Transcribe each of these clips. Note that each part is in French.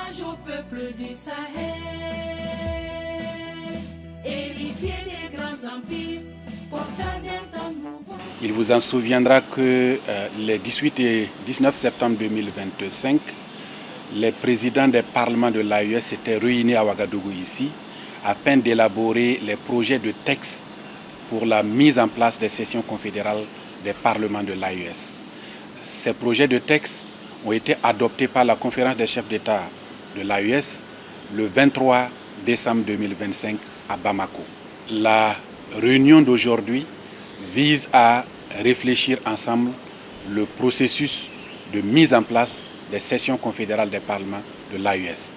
hommage au peuple du Sahel, héritier des grands empires, porteur d'un temps nouveau. Il vous en souviendra que les 18 et 19 septembre 2025, les présidents des parlements de l'AES s'étaient réunis à Ouagadougou ici afin d'élaborer les projets de texte pour la mise en place des sessions confédérales des parlements de l'AES. Ces projets de texte ont été adoptés par la conférence des chefs d'État de l'AES le 23 décembre 2025 à Bamako. La réunion d'aujourd'hui vise à réfléchir ensemble le processus de mise en place des sessions confédérales des parlements de l'AES.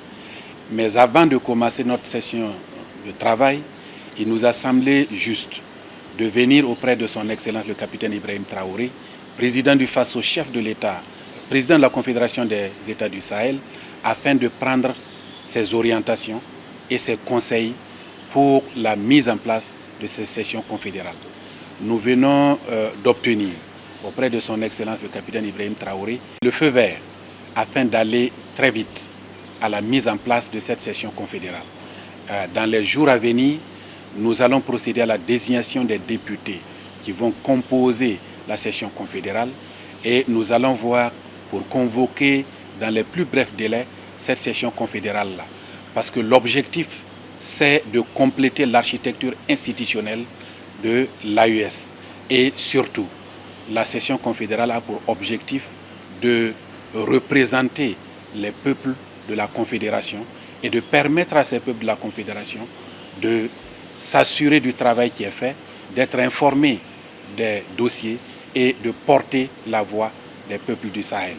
Mais avant de commencer notre session de travail, il nous a semblé juste de venir auprès de son Excellence le capitaine Ibrahim Traoré, président du FASO, chef de l'État, président de la Confédération des États du Sahel, afin de prendre ses orientations et ses conseils pour la mise en place de ces sessions confédérales. Nous venons d'obtenir auprès de son Excellence le capitaine Ibrahim Traoré le feu vert afin d'aller très vite à la mise en place de cette session confédérale. Dans les jours à venir, nous allons procéder à la désignation des députés qui vont composer la session confédérale et nous allons voir pour convoquer dans les plus brefs délais cette session confédérale-là. Parce que l'objectif, c'est de compléter l'architecture institutionnelle de l'AES. Et surtout, la session confédérale a pour objectif de représenter les peuples de la Confédération et de permettre à ces peuples de la Confédération de s'assurer du travail qui est fait, d'être informés des dossiers et de porter la voix des peuples du Sahel.